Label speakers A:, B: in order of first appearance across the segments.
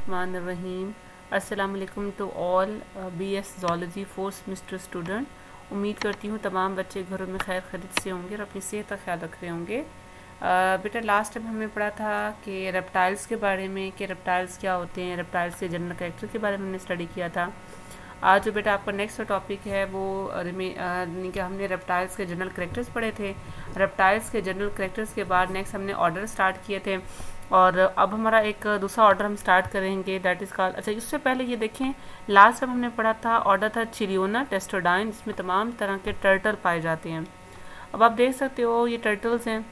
A: बिस्मिल्लाहिर्रहमानिर्रहीम। अस्सलाम वालेकुम to all BS zoology 4th semester student. उम्मीद करती हूँ तमाम बच्चे घरों में खैर खैरियत से होंगे और अपनी सेहत का ख्याल रख रहे होंगे। बेटा लास्ट टाइम हमने पढ़ा था कि रेप्टाइल्स के बारे में, कि रेप्टाइल्स क्या होते हैं, रेप्टाइल्स के जनरल कैरेक्टर के बारे में हमने स्टडी किया था। आज जो बेटा आपका नेक्स्ट टॉपिक है वो यानी कि हमने रेप्टाइल्स के जनरल कैरेक्टर्स पढ़े थे। रेप्टाइल्स के जनरल कैरेक्टर्स के बाद नेक्स्ट हमने ऑर्डर स्टार्ट किए थे और अब हमारा एक दूसरा ऑर्डर हम स्टार्ट करेंगे, दैट इज़ कॉल्ड। अच्छा, इससे पहले ये देखें, लास्ट टाइम हमने पढ़ा था ऑर्डर था चिलियोना टेस्टोडाइन, जिसमें तमाम तरह के टर्टल पाए जाते हैं। अब आप देख सकते हो ये टर्टल्स हैं,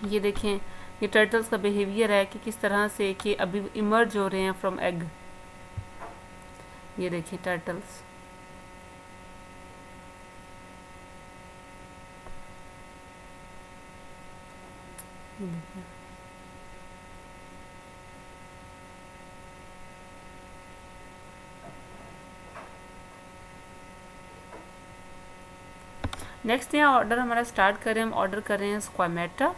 A: ये देखें ये टर्टल्स का बिहेवियर है कि किस तरह से कि अभी इमर्ज हो रहे हैं फ्रॉम एग। ये देखिए टर्टल्स, ये देखिए नेक्स्ट यहाँ ऑर्डर हमारा स्टार्ट करें, हम ऑर्डर कर रहे हैं स्क्वामेटा।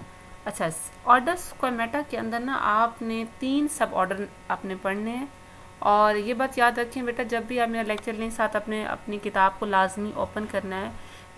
A: अच्छा, ऑर्डर स्क्वामेटा के अंदर ना आपने 3 सब ऑर्डर आपने पढ़ने हैं। और ये बात याद रखें बेटा, जब भी आप मेरा लेक्चर लें साथ अपनी किताब को लाजमी ओपन करना है।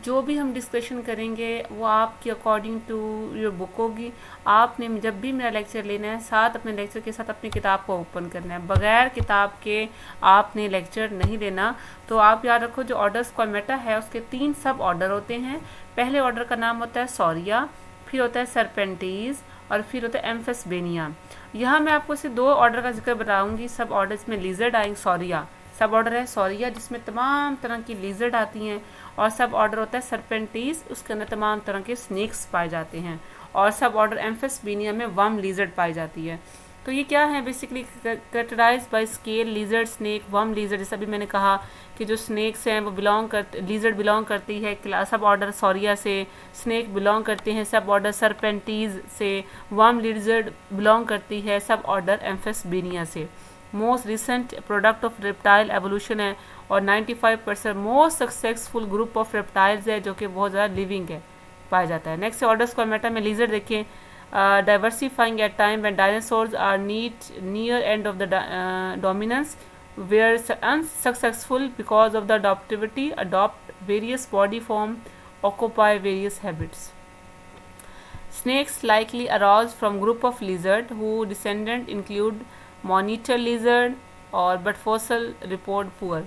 A: जो भी हम डिस्कशन करेंगे वो आपकी अकॉर्डिंग टू योर बुक होगी। आपने जब भी मेरा लेक्चर लेना है साथ अपने लेक्चर के साथ अपनी किताब को ओपन करना है, बगैर किताब के आपने लेक्चर नहीं लेना। तो आप याद रखो, जो ऑर्डर स्क्वामेटा है उसके 3 सब ऑर्डर होते हैं। पहले ऑर्डर का नाम होता है सॉरिया, फिर होता है सरपेंटीज और फिर होता है एम्फेस्बेनिया। यहाँ मैं आपको सिर्फ 2 ऑर्डर का जिक्र बताऊंगी। सब ऑर्डर इसमें लिजर्ड आएंगे। सॉरिया सब ऑर्डर है सॉरिया, जिसमें तमाम तरह की लिजर्ड आती हैं। और सब ऑर्डर होता है सरपेंटीज, उसके अंदर तमाम तरह के स्नेक्स पाए जाते हैं। और सब ऑर्डर एम्फेस्बेनिया में वर्म लिजर्ड पाई जाती है। तो ये क्या है, basically characterised by scale lizard, snake, worm lizard. जैसा भी मैंने कहा कि जो स्नेक्स हैं वो लिजर्ड बिलोंग करती है सब ऑर्डर सॉरिया से, स्नेक बिलोंग करते हैं सब ऑर्डर सरपेंटीज से, वर्म लिजर्ड बिलोंग करती है सब ऑर्डर एम्फेस्बेनिया से। Most recent product of reptile evolution है और 95% most successful group of reptiles है जो कि बहुत ज़्यादा लिविंग है, पाया जाता है। नेक्स्ट ऑर्डर स्क्वामेटा में लिजर्ड देखें, diversifying at time when dinosaurs are near end of the dominance, were unsuccessful because of the adaptivity, adopt various body form, occupy various habits. Snakes likely arose from group of lizard who descendant include monitor lizard और but fossil report poor।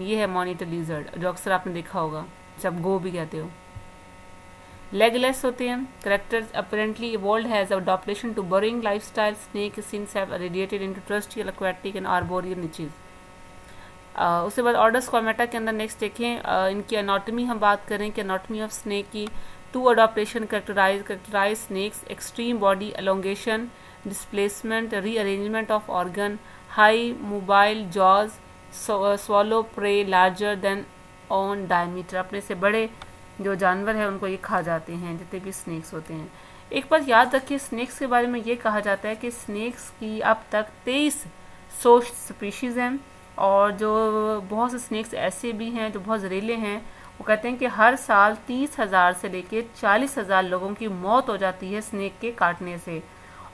A: ये है monitor lizard जो अक्सर आपने देखा होगा, जब गो भी कहते हो। लेगलेस होते हैं। Characters apparently evolve has adaptation to burrowing lifestyle. Snake since have radiated into terrestrial, aquatic and arboreal niches. उसके बाद ऑर्डर स्क्वामेटा के अंदर नेक्स्ट देखें, इनकी एनाटॉमी हम बात करें कि एनाटॉमी ऑफ स्नेक की 2 adaptation characterise snakes, extreme body elongation, displacement, rearrangement of organ, high mobile jaws, swallow prey larger than on diameter. अपने से बड़े जो जानवर है उनको ये खा जाते हैं, जितने भी स्नेक्स होते हैं। एक बात याद रखिए, स्नेक्स के बारे में ये कहा जाता है कि स्नेक्स की अब तक 2300 स्पीशीज़ हैं। और जो बहुत से स्नेक्स ऐसे भी हैं जो बहुत जहरीले हैं। वो कहते हैं कि हर साल 30,000 से लेके 40,000 लोगों की मौत हो जाती है स्नेक के काटने से।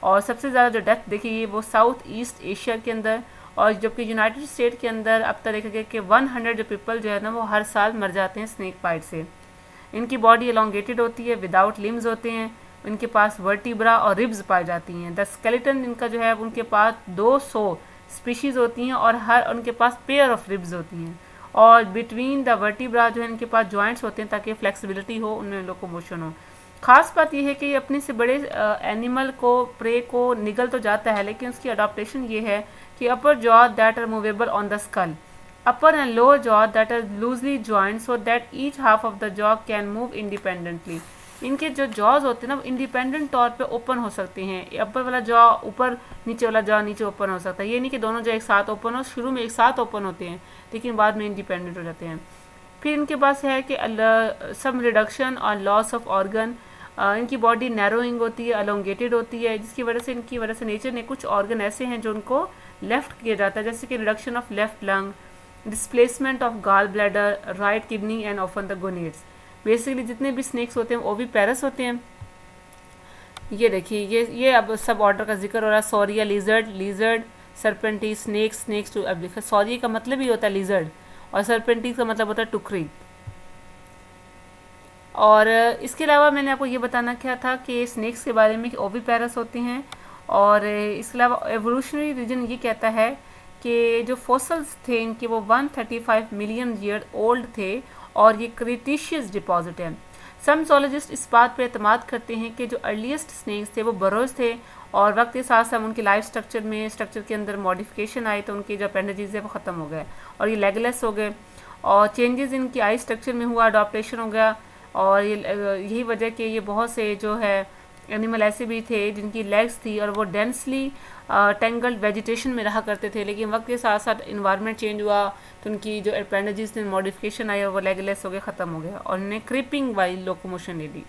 A: और सबसे ज़्यादा जो डेथ देखिए वो साउथ ईस्ट एशिया के अंदर, और जबकि यूनाइटेड स्टेट के अंदर अब तक देखा गया कि 100 जो पीपल जो है ना वो हर साल मर जाते हैं स्नेक बाइट से। इनकी बॉडी एलोंगेटेड होती है, विदाउट लिम्स होते हैं। इनके पास वर्टिब्रा और रिब्स पाई जाती हैं। द स्केलेटन इनका जो है उनके पास 200 स्पीशीज़ होती हैं और हर उनके पास पेयर ऑफ रिब्स होती हैं। और बिटवीन द वर्टिब्रा जो है इनके पास जॉइंट्स होते हैं ताकि फ्लेक्सिबिलिटी हो, उनमें लोकोमोशन हो। खास बात यह है कि ये अपने से बड़े एनिमल को, प्रे को निगल तो जाता है, लेकिन उसकी अडॉप्टेशन ये है कि upper jaw that are movable on the skull, upper and lower jaw that are loosely joined so that each half of the jaw can move independently। इनके जो जॉज होते हैं ना वो इंडिपेंडेंट तौर पे ओपन हो सकते हैं। अपर वाला जॉ ऊपर, नीचे वाला जॉ नीचे ओपन हो सकता है। ये नहीं कि दोनों जॉ एक साथ ओपन हो, शुरू में एक साथ ओपन होते हैं लेकिन बाद में इंडिपेंडेंट हो जाते हैं। फिर इनके पास है कि सम रिडक्शन और लॉस ऑफ ऑर्गन। इनकी बॉडी नैरोइंग होती है, अलोंगेटेड होती है, जिसकी वजह से नेचर ने कुछ ऑर्गन ऐसे हैं जो उनको लेफ्ट किया जाता है, जैसे कि reduction of left lung, displacement of gall bladder, right kidney and often the gonads. Basically जितने भी स्नेक्स होते हैं वो भी पैरस होते हैं। ये देखिए ये अब सब ऑर्डर का जिक्र हो रहा है। सॉरिया लिजर्ड, सरपेंटी, स्नेक्स टू, अब देखो सॉरी का मतलब ही होता है लिजर्ड और सरपेंटी का मतलब होता है टुकड़ी। और इसके अलावा मैंने आपको ये बताना क्या था कि स्नेक्स के बारे में कि ओविपेरस होते हैं। और इसके अलावा एवोल्यूशनरी रीजन ये कहता है कि जो फॉसल्स थे इनके वो 135 मिलियन ईयर ओल्ड थे और ये क्रिटिशियस डिपॉजिट है। सम जोलॉजिस्ट इस बात पर एतमाद करते हैं कि जो अर्लीस्ट स्नेक्स थे वो बरोज थे और वक्त के साथ साथ उनकी लाइफ स्ट्रक्चर के अंदर मॉडिफिकेशन आई तो उनके जो अपेंडेजेस है वो ख़त्म हो गए और ये लेगलेस हो गए और चेंजेस इनकी आई स्ट्रक्चर में हुआ, अडॉप्टेशन हो गया। और ये यही वजह कि ये बहुत से जो है एनिमल ऐसे भी थे जिनकी लेग्स थी और वो डेंसली टेंगल्ड वेजिटेशन में रहा करते थे, लेकिन वक्त के साथ साथ इन्वायरमेंट चेंज हुआ तो उनकी जो अपेंडेजेस में मॉडिफिकेशन आई और वो लेगलेस हो गए, ख़त्म हो गया और उन्हें क्रीपिंग वाली लोकोमोशन ले ली।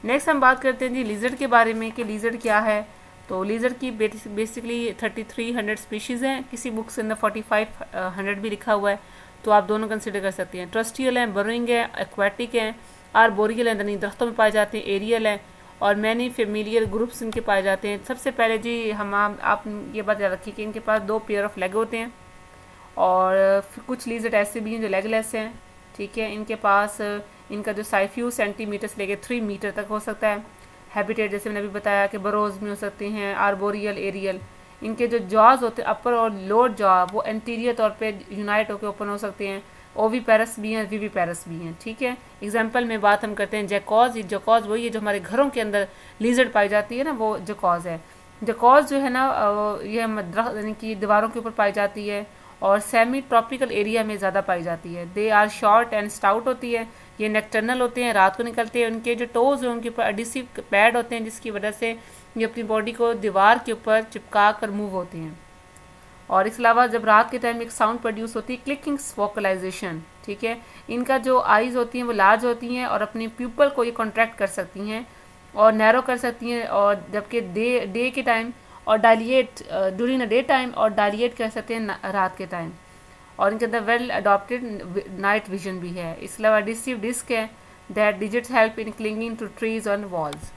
A: नेक्स्ट हम बात करते हैं जी लिजर्ड के बारे में कि लिजर्ड क्या है। तो लिजर्ड की बेसिकली 3300 स्पीशीज़ हैं, किसी बुक्स के अंदर 4500 भी लिखा हुआ है, तो आप दोनों कंसिडर कर सकते हैं। ट्रस्टियल हैं, बरोइंग है, एक्वाटिक हैं, आर्बोरियल हैं, यानी दरख्तों में पाए जाते हैं, एरियल हैं और मैनी फेमिलियर ग्रुप्स इनके पाए जाते हैं। सबसे पहले जी आप ये बात याद रखिए कि इनके पास 2 पेयर ऑफ लेग होते हैं और कुछ लिजर्ड ऐसे भी हैं जो लेगलेस हैं, ठीक है। इनके पास इनका जो साइज फ्यू सेंटीमीटर से लेकर 3 मीटर तक हो सकता है। हैबिटेट जैसे मैंने अभी बताया कि बरोज में हो सकते हैं, आर्बोरियल, एरियल। इनके जो जॉज होते हैं अपर और लोअर जॉ वो एंटीरियर तौर पे यूनाइट होकर ओपन हो सकते हैं। ओवीपेरस भी हैं, विवीपेरस भी हैं, ठीक है। एग्जांपल में बात हम करते हैं जैकॉज। ये जैकॉज वही है जो हमारे घरों के अंदर लिजर्ड पाई जाती है ना, वो जैकॉज है। जैकॉज जो है ना ये यानी कि दीवारों के ऊपर पाई जाती है और सेमी ट्रॉपिकल एरिया में ज़्यादा पाई जाती है। They are short and stout होती है, ये नेक्टर्नल होते हैं, रात को निकलते हैं। उनके जो टोज हैं उनके ऊपर एडिसिव पैड होते हैं जिसकी वजह से ये अपनी बॉडी को दीवार के ऊपर चिपका कर मूव होते हैं। और इसके अलावा जब रात के टाइम एक साउंड प्रोड्यूस होती है, क्लिकिंग वोकलाइजेशन, ठीक है। इनका जो आइज़ होती हैं वो लार्ज होती हैं और अपनी प्यूपल को ये कॉन्ट्रैक्ट कर सकती हैं और नैरो कर सकती हैं, और जबकि डे के टाइम और डायलिएट ड्यूरिंग द डे टाइम और डायलिएट कर सकते हैं रात के टाइम। और इनके अंदर वेल अडॉप्टेड नाइट विजन भी है। इसके अलावा एडिसिव डिस्क है that digits help in clinging to trees on walls.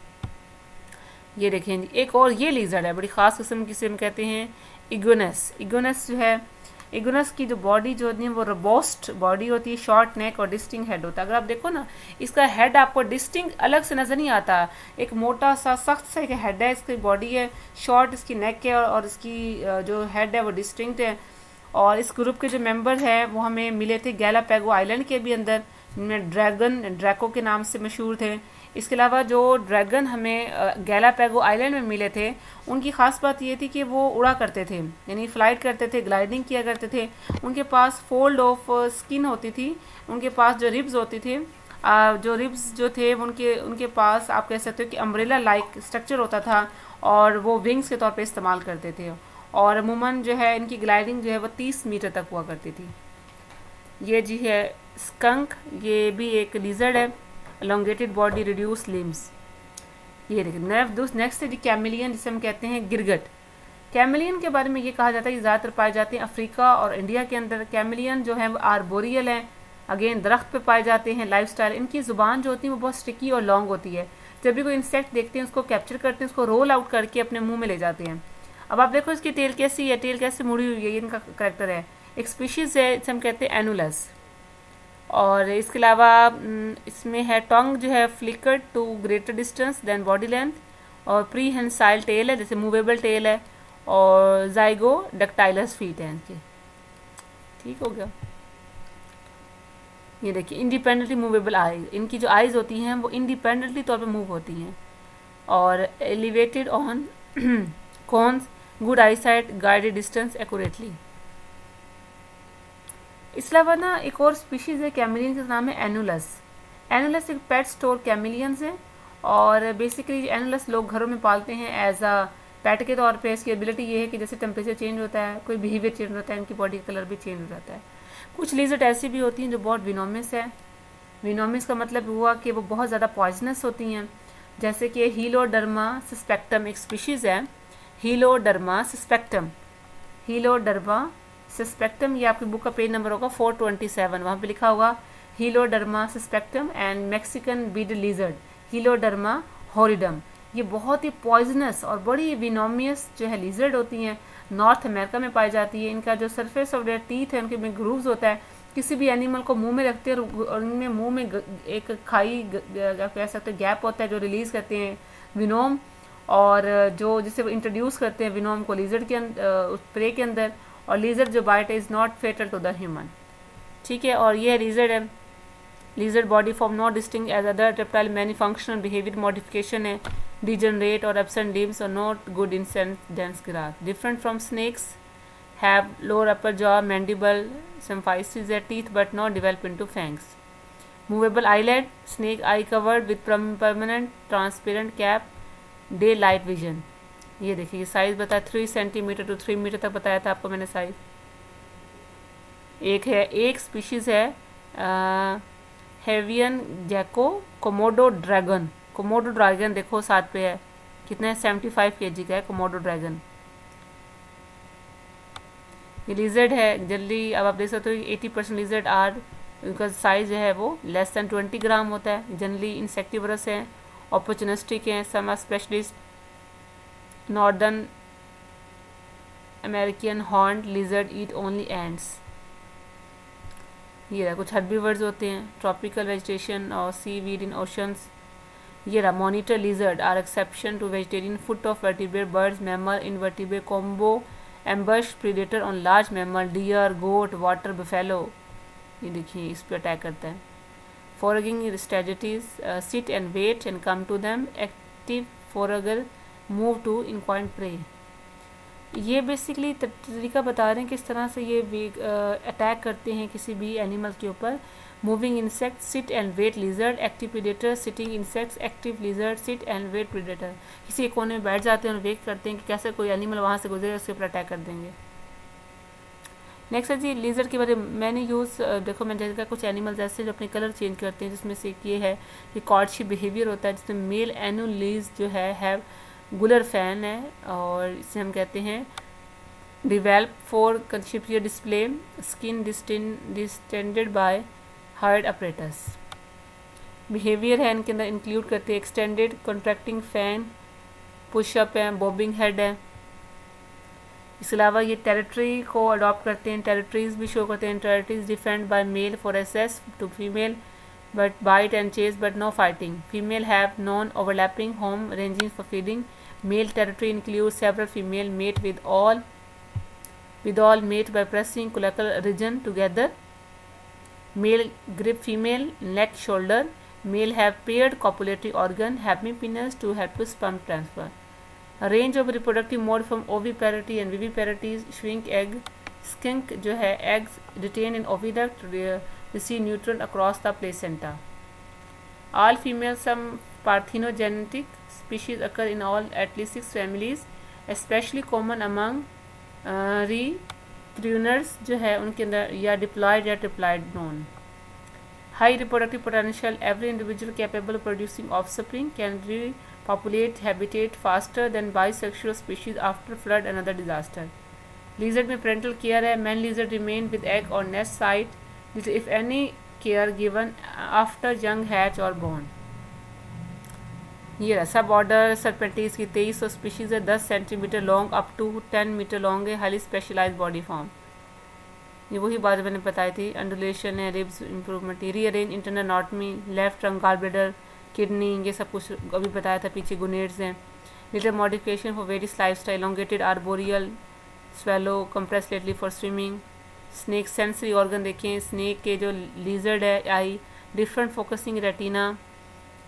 A: ये देखें एक और ये लिजर्ड है, बड़ी ख़ास किस्म की हम कहते हैं इगोनस। इगोनस जो है, इगोनस की जो बॉडी जो होती है वो रोबोस्ट बॉडी होती है, शॉर्ट नेक और डिस्टिंग हेड होता है। अगर आप देखो ना इसका हेड आपको डिस्टिंग अलग से नज़र नहीं आता, एक मोटा सा सख्त सा एक हेड है, इसकी बॉडी है, शॉर्ट इसकी नेक है और इसकी जो हेड है वो डिस्टिंक्ट है। और इस ग्रुप के जो मेंबर हैं वो हमें मिले थे गैलापैगो आइलैंड के भी अंदर, जिनमें ड्रैको के नाम से मशहूर थे। इसके अलावा जो ड्रैगन हमें गैलापैगो आइलैंड में मिले थे उनकी ख़ास बात ये थी कि वो उड़ा करते थे, यानी फ्लाइट करते थे, ग्लाइडिंग किया करते थे। उनके पास फोल्ड ऑफ स्किन होती थी, उनके पास जो रिब्स होती थी, जो रिब्स जो थे उनके पास आप कह सकते हो कि अम्ब्रेला लाइक स्ट्रक्चर होता था और वो विंग्स के तौर पे इस्तेमाल करते थे। और अमूमन जो है इनकी ग्लाइडिंग जो है वो 30 मीटर तक हुआ करती थी। ये जी है स्कंक, ये भी एक लिजर्ड है, elongated बॉडी, रिड्यूस लिम्स। ये देखिए नेक्स्ट है जी कैमिलियन, जिसे हम कहते हैं गिरगट। कैमिलियन के बारे में ये कहा जाता है कि ज़्यादातर पाए जाते हैं अफ्रीका और इंडिया के अंदर। कैमिलियन जो है वो आर्बोरियल हैं, अगेन दरख्त पे पाए जाते हैं। लाइफस्टाइल इनकी ज़ुबान जो होती है वो बहुत स्टिकी और लॉन्ग होती है। जब भी कोई इंसेक्ट देखते हैं उसको कैप्चर करते हैं, उसको रोल आउट करके अपने मुंह में ले जाते हैं। अब आप देखो इसकी टेल कैसी है, टेल कैसे मुड़ी हुई है, ये इनका करेक्टर है। एक स्पीशीज़ है जिसे हम कहते हैं एनुलस। और इसके अलावा इसमें है टोंग जो है flickered to greater distance than body length, और प्री हेंसाइल टेल है, जैसे मूवेबल टेल है, और जाइगो डक्टाइलस फीट है इनके। ठीक हो गया। ये देखिए इंडिपेंडेंटली मूवेबल आईज, इनकी जो आईज होती हैं वो इंडिपेंडेंटली तौर पे मूव होती हैं। और elevated on cons, good eyesight, guided distance accurately. इसके अलावा ना एक और स्पीशीज़ है कैमिलियन, का नाम है एनुलस। एनुलस एक पेट स्टोर कैमिलियंस है और बेसिकली एनुलस लोग घरों में पालते हैं एज अ पेट के तौर पे। इसकी एबिलिटी ये है कि जैसे टेम्परेचर चेंज होता है, कोई बिहेवियर चेंज होता है, इनकी बॉडी का कलर भी चेंज हो जाता है। कुछ लिजर्ड ऐसी भी होती हैं जो बहुत विनोमिस है। विनोमिस का मतलब हुआ कि वो बहुत ज़्यादा पॉइजनस होती हैं, जैसे कि हीलोडर्मा सस्पेक्टम एक स्पीशीज़ है, हीलोडर्मा सस्पेक्टम। हीलोडर्मा सस्पेक्टम, ये आपकी बुक का पेज नंबर होगा 427, वहाँ पे लिखा होगा हीलोडर्मा सस्पेक्टम एंड मैक्सिकन बीड लिजर्ड हीलोडर्मा हॉरिडम। ये बहुत ही पॉइजनस और बड़ी विनोमियस जो है लिजर्ड होती हैं, नॉर्थ अमेरिका में पाई जाती है। इनका जो सरफेस ऑफ देयर टीथ है, उनके में ग्रूव्स होता है, किसी भी एनिमल को मुंह में रखते हैं और उनमें मुंह में एक खाई कह सकते हैं गैप होता है जो रिलीज करते हैं विनोम, और जो जिसे इंट्रोड्यूस करते हैं विनोम को लिजर्ड के प्रे के अंदर, और लिजर्ड जो bite is not fatal to the human. ठीक है, और ये लिजर्ड है, lizard body form not distinct as other reptile, many functional behaviour modification है, degenerate or absent limbs or not good in dense grass. Different from snakes, have lower upper jaw, mandible, symphysis their teeth but not develop into fangs. Movable eyelid, snake eye covered with permanent transparent cap, daylight vision. ये देखिए size बताया 3 centimetre to 3 metre तक बताया था आपको मैंने size. एक है, एक स्पीशीज है हेवियन जैको कोमोडो ड्रैगन। कोमोडो ड्रैगन देखो साथ पे है, कितना है 75 kg का है कोमोडो ड्रैगन। ये लिजर्ड है, जल्दी अब आप देख सकते हो 80% लिजर्ड आर, उनका साइज जो है वो लेस देन 20 ग्राम होता है। जनरली इंसेक्टिवरस हैं, ऑपर्चुनिस्टिक हैं, some specialist northern American horned lizard eat only ants. ये रहा कुछ हर्बीवर्स होते हैं, ट्रॉपिकल वेजिटेशन और सी वीड इन ओशंस। ये रहा monitor lizard are exception to vegetarian food of vertebrate birds, mammal, invertebrate combo, ambush predator on large mammal, deer, goat, water buffalo. ये देखिए इस पर अटैक करता है। Foraging strategies, sit and wait and come to them, active forager, move to encounter prey. ये basically तरीका बता रहे हैं किस तरह से ये अटैक करते हैं किसी भी एनिमल के ऊपर। Moving insect, sit and wait lizard, active predator, sitting insects, active lizard, sit and wait predator. किसी एक कोने में बैठ जाते हैं और वेट करते हैं कि कैसे कोई एनिमल वहाँ से गुजरे, उसके ऊपर अटैक कर देंगे। नेक्स्ट है जी लिजर्ड के बारे में मैंने यूज़ देखो मैंने देखा कुछ एनिमल्स ऐसे जो अपने कलर चेंज करते हैं, जिसमें से एक ये है कि कॉर्डशिप बिहेवियर होता है, जिसमें मेल एनुलीज जो है हैव गुलर फैन है, और इसे हम कहते हैं develop for conspicuous display, skin distended by hyoid apparatus. Behaviour है इनके अंदर इंक्लूड करते हैं एक्सटेंडेड कॉन्ट्रैक्टिंग फैन, पुशअप है, बॉबिंग हेड है। इसके अलावा ये टेरिटरी को अडॉप्ट करते हैं, टेरिटरीज भी शो करते हैं। Territories defend by male for access to female but bite and chase but no fighting. Female have non-overlapping home ranging for feeding. Male territory includes several female mate with all mate by pressing collateral region together. Male grip female neck shoulder. Male have paired copulatory organ, hemipenis to help with sperm transfer. A range of reproductive mode from oviparity and viviparity. Shrink egg, skink जो है eggs retained in oviduct receive nutrient across the placenta. All female some parthenogenetic species occur in all at least 6 families, especially common among repruners जो है उनके अंदर या diploid या triploid known. High reproductive potential, every individual capable of producing offspring can repopulate habitat faster than bisexual species after flood and other disaster. Lizard में parental care है, man lizard remain with egg or nest site if any care given after young hatch or born. ये सब order सरपेंटीज की 2300 species है, 10 centimetre long up to 10 metre long है, highly specialise body form. ये वही बात मैंने बताई थी, अंडुलेशन है, ribs improvement, rearrange internal anatomy, left trunk, gall bladder, kidney, ये सब कुछ अभी बताया था पीछे। गुनेड्स हैं, little modification for various lifestyle, elongated arboreal swallow, compress laterally for swimming. Snake sensory organ देखें, स्नेक के जो लिजर्ड है eye, different focusing retina,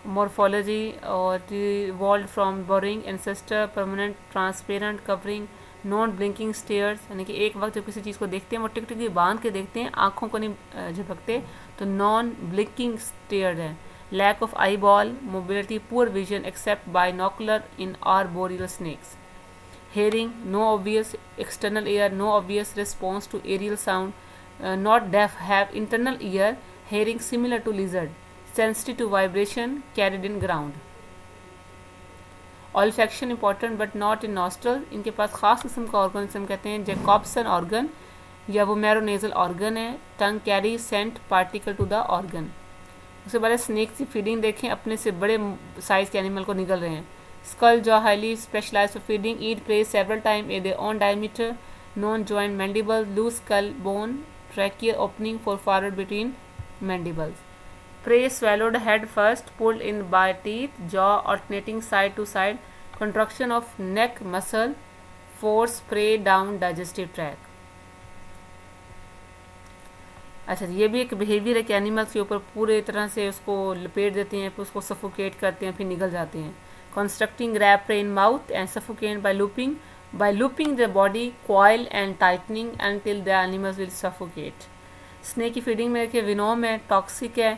A: morphology और revolve from boring ancestor, permanent transparent covering, non blinking stairs, यानी कि एक वक्त जब किसी चीज़ को देखते हैं वो टिक टिक बांध के देखते हैं, आँखों को नहीं झपकते, तो नॉन ब्लिंकिंग स्टेयर है। Lack of eye ball mobility, poor vision except binocular in arboreal snakes. Hearing, no obvious external ear, no obvious response to aerial sound, not deaf, have internal ear, hearing similar to lizard, sensitive to vibration carried in ground. Olfaction important but not in nostril, इनके पास खास किस्म का organ जिसे हम कहते हैं जैकॉब्सन organ या वो मैरोनेजल ऑर्गन है। Tongue carry scent particle to the organ. उसके बाद स्नेक की फीडिंग देखें, अपने से बड़े साइज के एनिमल को निगल रहे हैं। skull jaw highly specialized for feeding, eat prey several times in their own diameter, non-joint mandibles, loose skull bone, trachea opening for forward between mandibles. Prey swallowed head first, pulled in by teeth, jaw alternating side to side, contraction of neck muscle, force prey down digestive tract. अच्छा, ये भी एक behaviour है कि animals के ऊपर पूरे तरह से उसको लपेट देते हैं, फिर उसको सफोकेट करते हैं, फिर निगल जाते हैं. Constricting wrap prey in mouth and suffocate by looping the body coil and tightening until the animals will suffocate. Snake की फीडिंग में देखिए विनोम है, टॉक्सिक है,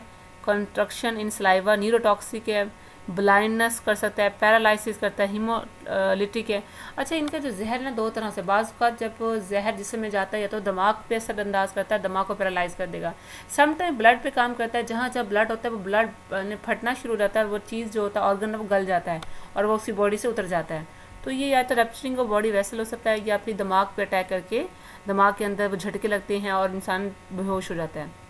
A: कंस्ट्रक्शन इन सलाइवा न्यूरोटॉक्सिक है, ब्लाइंडनेस कर सकता है, पैरालिसिस करता है, हीमोलिटिक है. अच्छा, इनका जो जहर ना दो तरह से, बाज़ का जब जहर जिस्म में जाता है या तो दिमाग पे असरअंदाज करता है, दिमाग को पैरालाइज कर देगा. समटाइम ब्लड पे काम करता है, जहाँ जब ब्लड होता है वो ब्लड फटना शुरू हो जाता है, वो चीज़ जो होता है ऑर्गन वो गल जाता है और वो उसकी बॉडी से उतर जाता है. तो ये या तो रप्चरिंग ऑफ बॉडी वेसल हो सकता है या अपनी दिमाग पे अटैक करके दिमाग के अंदर वो झटके लगते हैं और इंसान बेहोश हो जाता है.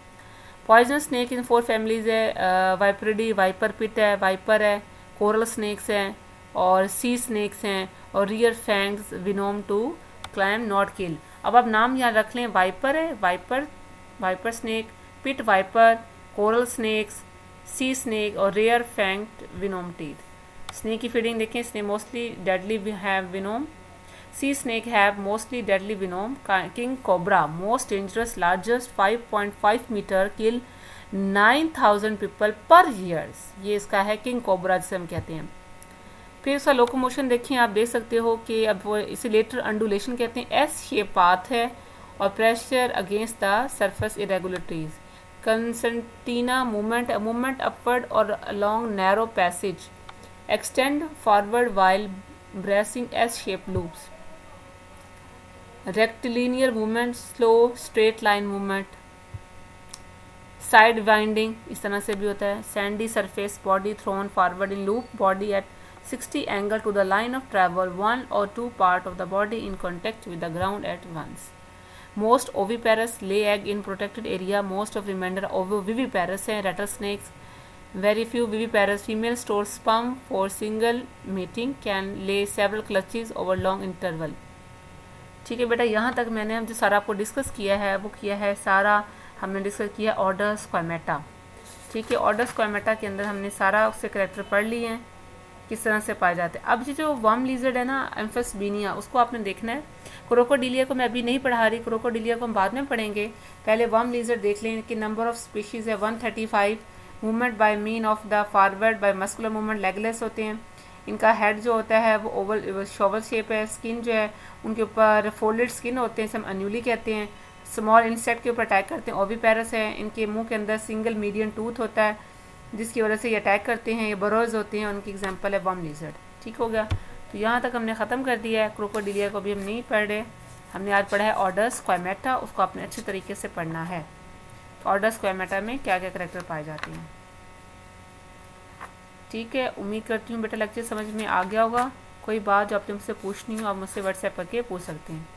A: पॉइजन स्नेक इन 4 फैमिलीज है, वाइपरिडी, वाइपर पिट है, वाइपर है, कोरल स्नेक्स हैं और सी स्नेक्स हैं और rear fangs venom to claim not kill. अब आप नाम याद रख लें, वाइपर है, viper snake, pit viper, coral snakes, sea snake और rare fanged venom teeth. Snake की फीडिंग देखें, snake mostly deadly have venom. Sea snake have mostly deadly venom. King cobra, most dangerous, largest 5.5 meter, kill 9,000 people per years. ये इसका है king cobra जिसे हम कहते हैं. फिर उसका लोकोमोशन देखें, आप देख सकते हो कि अब वो इसे लेटर अंडुलेशन कहते हैं. एस शेप पाथ है और pressure against the surface irregularities. Concertina movement upward और along narrow passage, extend forward while bracing S shape loops. Rectilinear movement, slow straight line movement. Side winding इस तरह से भी होता है. Sandy surface, body thrown forward in loop, body at 60 angle to the line of travel, 1 or 2 part of the body in contact with the ground at once. Most oviparous, ले egg in protected area. Most of remainder ovoviviparous हैं. Rattle snakes, very few viviparous. Female stores sperm for single mating, can lay several clutches over long interval. ठीक है बेटा, यहाँ तक मैंने हम जो सारा आपको डिस्कस किया है वो किया है सारा हमने डिस्कस किया ऑर्डर स्क्वामेटा. ठीक है, ऑर्डर स्क्वामेटा के अंदर हमने सारा उससे करेक्टर पढ़ लिए हैं, किस तरह से पाए जाते हैं. अब जो वर्म लिजर्ड है ना, एम्फिस्बीनिया, उसको आपने देखना है. क्रोकोडिलिया को मैं अभी नहीं पढ़ा रही, क्रोकोडिलिया को हम बाद में पढ़ेंगे. पहले वर्म लिजर्ड देख लें कि नंबर ऑफ स्पीशीज़ है 135. Movement by mean of the forward by muscular movement, legless होते हैं. इनका हेड जो होता है वो ओवल शोवल शेप है. स्किन जो है उनके ऊपर फोल्डेड स्किन होते हैं, हम अन्यूली कहते हैं. स्मॉल इंसेक्ट के ऊपर अटैक करते हैं. ओविपेरस है. इनके मुंह के अंदर सिंगल मीडियन टूथ होता है जिसकी वजह से ये अटैक करते हैं. ये बरोज होते हैं. उनकी एग्जांपल है वर्म लिजर्ड. ठीक हो गया, तो यहाँ तक हमने ख़त्म कर दिया है. क्रोकोडिलिया को भी हम नहीं पढ़ रहे, हमने आज पढ़ा है ऑर्डर स्क्वामेटा. उसको आपने अच्छे तरीके से पढ़ना है. तो ऑर्डर स्क्वामेटा में क्या क्या करैक्टर पाए जाते हैं. ठीक है, उम्मीद करती हूँ बेटा लेक्चर समझ में आ गया होगा. कोई बात जो आप तुमसे पूछनी हो आप मुझसे व्हाट्सएप करके पूछ सकते हैं.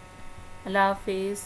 A: अल्लाह हाफिज़.